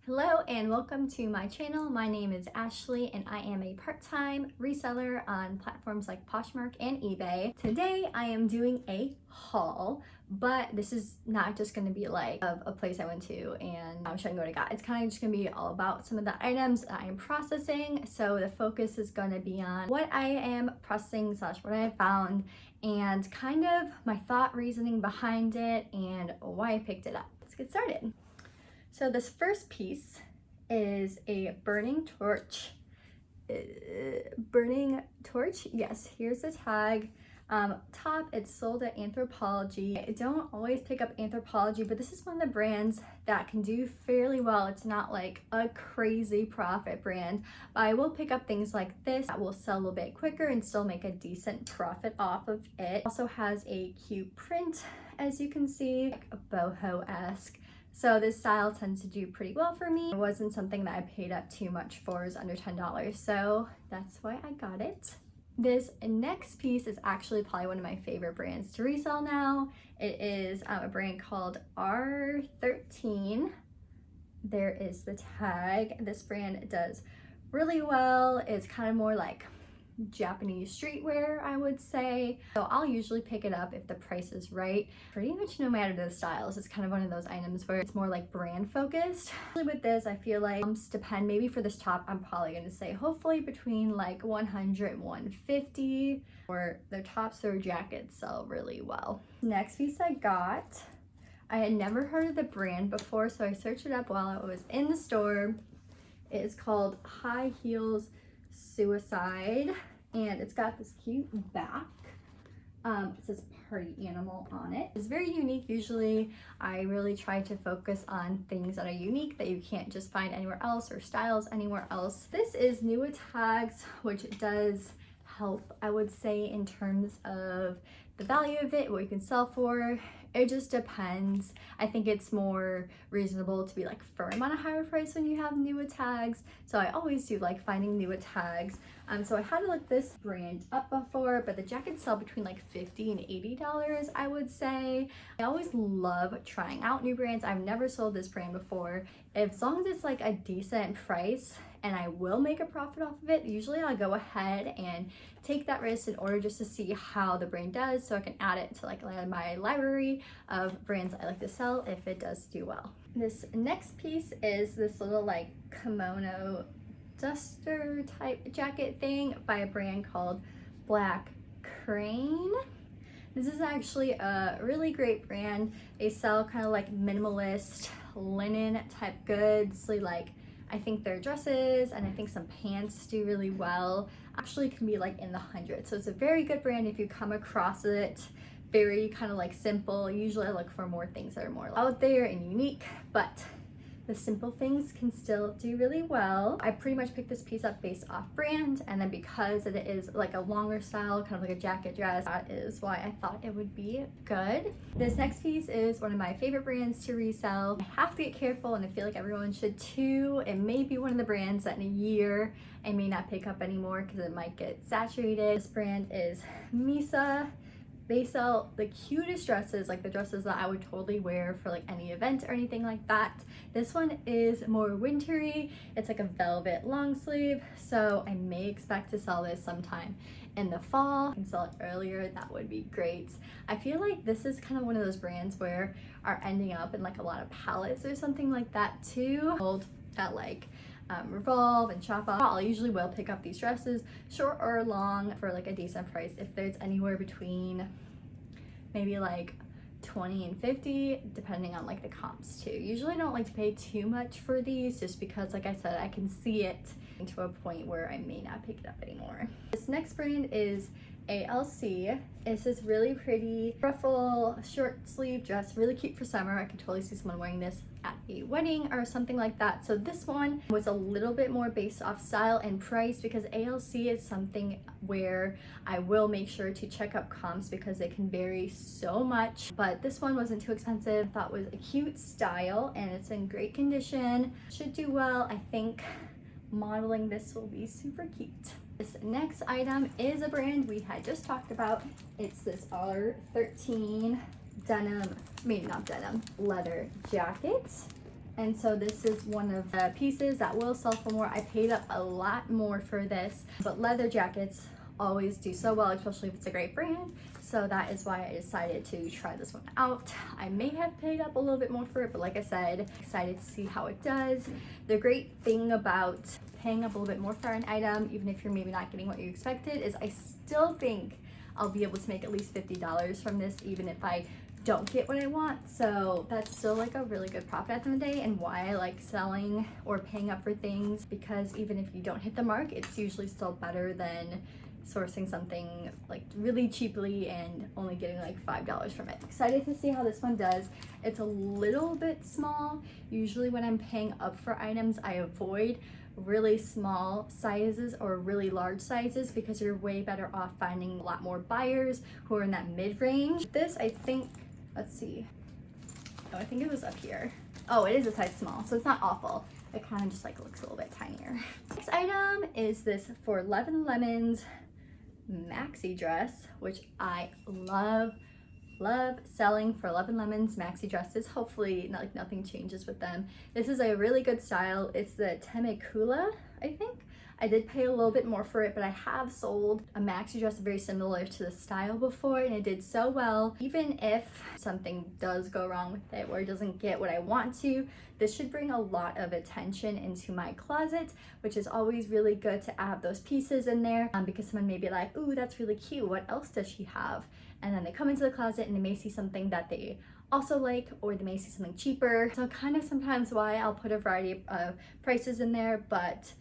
Hello and welcome to my channel. My name is Ashley and I am a part-time reseller on platforms like Poshmark and eBay. Today I am doing a haul, but this is not just going to be like a place I went to and I'm showing you what I got. It's kind of just going to be all about some of the items that I am processing. So the focus is going to be on what I am processing / what I found and kind of my thought reasoning behind it and why I picked it up. Let's get started. So this first piece is a burning torch. Yes, here's the tag. Top, it's sold at Anthropologie. I don't always pick up Anthropologie, but this is one of the brands that can do fairly well. It's not like a crazy profit brand, but I will pick up things like this that will sell a little bit quicker and still make a decent profit off of it. It also has a cute print, as you can see, like a boho-esque. So this style tends to do pretty well for me. It wasn't something that I paid up too much for. It was under $10, so that's why I got it. This next piece is actually probably one of my favorite brands to resell now. It is a brand called R13. There is the tag. This brand does really well. It's kind of more like Japanese streetwear, I would say. So I'll usually pick it up if the price is right. Pretty much no matter the styles, it's kind of one of those items where it's more like brand focused. With this, I feel like depend, maybe for this top, I'm probably gonna say hopefully between like 100 and 150, or their tops or jackets sell really well. Next piece I got, I had never heard of the brand before, so I searched it up while I was in the store. It is called High Heels Suicide, and it's got this cute back. It says party animal on it. It's very unique. Usually I really try to focus on things that are unique that you can't just find anywhere else, or styles anywhere else. This is newer tags, which does help, I would say, in terms of the value of it, what you can sell for. It just depends. I think it's more reasonable to be like firm on a higher price when you have newer tags. So I always do like finding newer tags. So I had to look this brand up before, but the jackets sell between like $50 and $80, I would say. I always love trying out new brands. I've never sold this brand before. As long as it's like a decent price and I will make a profit off of it, usually I'll go ahead and take that risk in order just to see how the brand does, so I can add it to like my library of brands I like to sell if it does do well. This next piece is this little like kimono duster type jacket thing by a brand called Black Crane. This is actually a really great brand. They sell kind of like minimalist linen type goods. Like I think their dresses and I think some pants do really well. Actually can be like in the hundreds. So it's a very good brand if you come across it. Very kind of like simple. Usually I look for more things that are more out there and unique, but the simple things can still do really well. I pretty much picked this piece up based off brand, and then because it is like a longer style, kind of like a jacket dress, that is why I thought it would be good. This next piece is one of my favorite brands to resell. I have to get careful, and I feel like everyone should too. It may be one of the brands that in a year I may not pick up anymore because it might get saturated. This brand is Misa. They sell the cutest dresses, like the dresses that I would totally wear for like any event or anything like that. This one is more wintry. It's like a velvet long sleeve, so I may expect to sell this sometime in the fall. I can sell it earlier, that would be great. I feel like this is kind of one of those brands where are ending up in like a lot of palettes or something like that too. Old at like Revolve and Shop Off. I usually will pick up these dresses, short or long, for like a decent price. If there's anywhere between maybe like 20 and 50, depending on like the comps too. Usually I don't like to pay too much for these just because, like I said, I can see it to a point where I may not pick it up anymore. This next brand is A.L.C. It's this really pretty ruffle short sleeve dress, really cute for summer. I can totally see someone wearing this at a wedding or something like that. So this one was a little bit more based off style and price, because A.L.C. is something where I will make sure to check up comps because it can vary so much. But this one wasn't too expensive. I thought was a cute style and it's in great condition. Should do well. I think modeling this will be super cute. This next item is a brand we had just talked about. It's this R13 denim, maybe not denim, leather jacket. And so this is one of the pieces that will sell for more. I paid up a lot more for this, but leather jackets always do so well, especially if it's a great brand. So that is why I decided to try this one out. I may have paid up a little bit more for it, but like I said, excited to see how it does. The great thing about paying up a little bit more for an item, even if you're maybe not getting what you expected, is I still think I'll be able to make at least $50 from this, even if I don't get what I want. So that's still like a really good profit at the end of the day, and why I like selling or paying up for things, because even if you don't hit the mark, it's usually still better than sourcing something like really cheaply and only getting like $5 from it. Excited to see how this one does. It's a little bit small. Usually when I'm paying up for items, I avoid really small sizes or really large sizes because you're way better off finding a lot more buyers who are in that mid-range. This, I think, let's see. Oh, I think it was up here. Oh, it is a size small, so it's not awful. It kind of just like looks a little bit tinier. Next item is this For 11 Lemons maxi dress, which I love selling For 11 Lemons maxi dresses. Hopefully nothing changes with them. This is a really good style. It's the Temecula, I think. I did pay a little bit more for it, but I have sold a maxi dress very similar to the style before, and it did so well. Even if something does go wrong with it or it doesn't get what I want to, this should bring a lot of attention into my closet, which is always really good to have those pieces in there, because someone may be like, ooh, that's really cute, what else does she have? And then they come into the closet and they may see something that they also like, or they may see something cheaper. So kind of sometimes why I'll put a variety of prices in there, but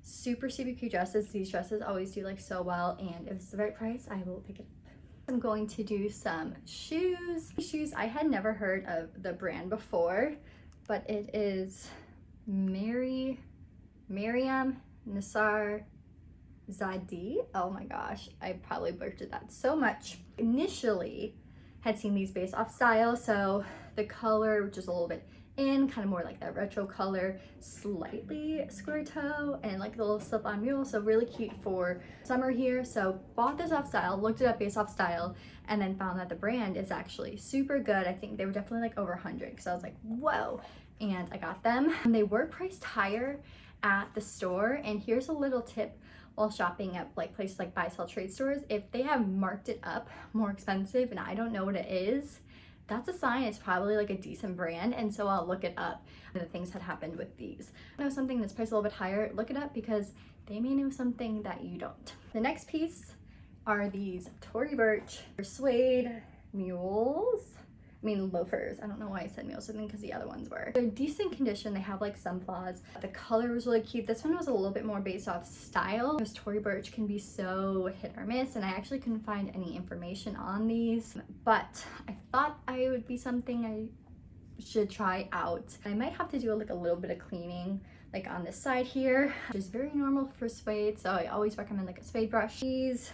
super cute dresses. These dresses always do like so well, and if it's the right price, I will pick it up. I'm going to do some shoes. Shoes, I had never heard of the brand before, but it is Maryam, Nassir, Zadeh. Oh my gosh, I probably butchered that so much. Initially had seen these based off style, so the color, which is a little bit in kind of more like that retro color, slightly square toe, and like the little slip-on mule, so really cute for summer here. So bought this off style, looked it up based off style, and then found that the brand is actually super good. I think they were definitely like over 100, because I was like, whoa, and I got them. And they were priced higher at the store, and here's a little tip while shopping at like places like buy sell trade stores. If they have marked it up more expensive and I don't know what it is, that's a sign it's probably like a decent brand, and so I'll look it up. And the things that happened with these. Know something that's priced a little bit higher, look it up, because they may know something that you don't. The next piece are these Tory Burch suede mules. I mean loafers. I don't know why I said mules, I think because the other ones were. They're in decent condition. They have like some flaws. The color was really cute. This one was a little bit more based off style, because Tory Burch can be so hit or miss, and I actually couldn't find any information on these, but I thought it would be something I should try out. I might have to do like a little bit of cleaning like on this side here, which is very normal for suede, so I always recommend like a suede brush. These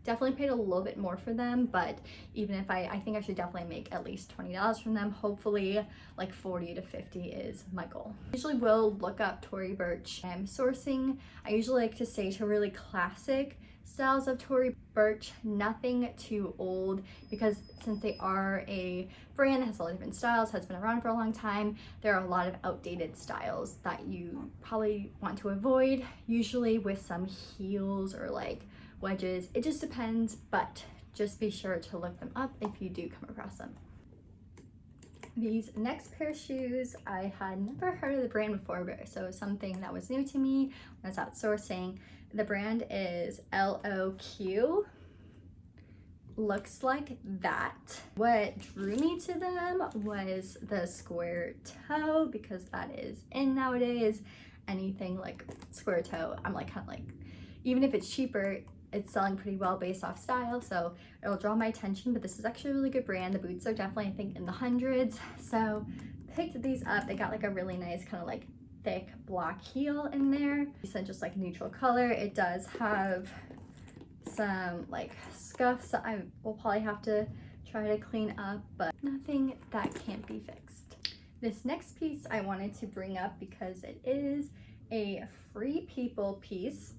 definitely paid a little bit more for them, but even if I think I should definitely make at least $20 from them. Hopefully like 40 to 50 is my goal. I usually will look up Tory Burch. I'm sourcing, I usually like to stay to really classic styles of Tory Burch, nothing too old, because since they are a brand that has a lot of different styles, has been around for a long time, there are a lot of outdated styles that you probably want to avoid, usually with some heels or like wedges. It just depends, but just be sure to look them up if you do come across them. These next pair of shoes, I had never heard of the brand before, so something that was new to me when I was out sourcing. The brand is L.O.Q. Looks like that. What drew me to them was the square toe, because that is in nowadays. Anything like square toe, I'm like kind of like, even if it's cheaper, it's selling pretty well based off style, so it'll draw my attention. But this is actually a really good brand. The boots are definitely, I think, in the hundreds, so picked these up. They got like a really nice kind of like thick black heel in there. It's just like neutral color. It does have some like scuffs that I will probably have to try to clean up, but nothing that can't be fixed. This next piece I wanted to bring up because it is a Free People piece.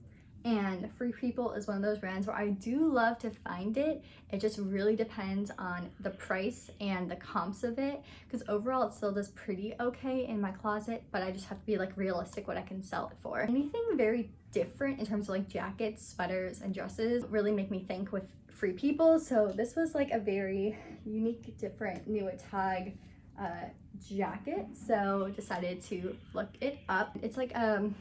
And Free People is one of those brands where I do love to find it. It just really depends on the price and the comps of it, because overall it still does pretty okay in my closet, but I just have to be like realistic what I can sell it for. Anything very different in terms of like jackets, sweaters, and dresses really make me think with Free People. So this was like a very unique, different new tag jacket, so decided to look it up. It's like a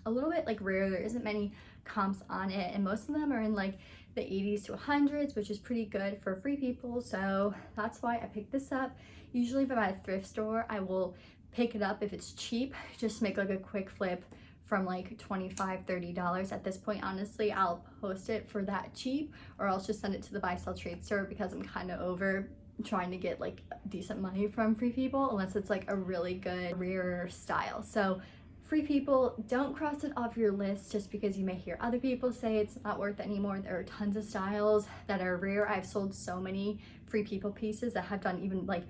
little bit like rare. There isn't many comps on it, and most of them are in like the 80s to 100s, which is pretty good for Free People, so that's why I picked this up. Usually if I'm at a thrift store, I will pick it up if it's cheap, just make like a quick flip from like $25-30. At this point, honestly, I'll post it for that cheap, or else just send it to the buy sell trade store, because I'm kind of over trying to get like decent money from Free People unless it's like a really good rare style. So Free People, don't cross it off your list just because you may hear other people say it's not worth it anymore. There are tons of styles that are rare. I've sold so many Free People pieces that have done even like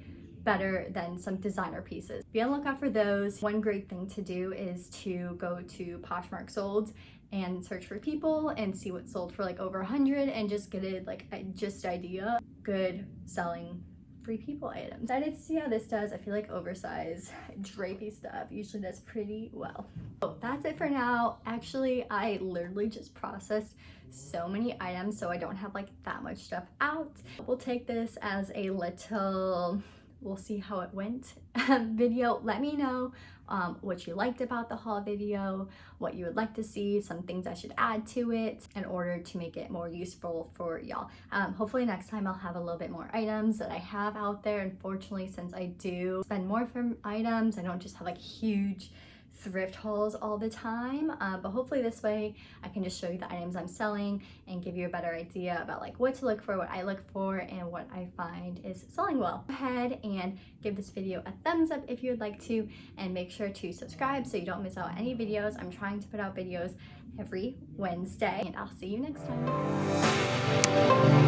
better than some designer pieces. Be on the lookout for those. One great thing to do is to go to Poshmark Solds and search for people and see what's sold for like over 100 and just get it like a just idea. Good selling Free People items. Excited to see how this does. I feel like oversized drapey stuff usually does pretty well. So that's it for now. Actually, I literally just processed so many items, so I don't have like that much stuff out. We'll take this as a little we'll see how it went video. Let me know what you liked about the haul video, what you would like to see, some things I should add to it in order to make it more useful for y'all. Hopefully next time I'll have a little bit more items that I have out there. Unfortunately, since I do spend more for items, I don't just have like huge thrift hauls all the time, but hopefully this way I can just show you the items I'm selling and give you a better idea about like what to look for, what I look for, and what I find is selling well. Go ahead and give this video a thumbs up if you would like to, and make sure to subscribe so you don't miss out on any videos. I'm trying to put out videos every Wednesday, and I'll see you next time.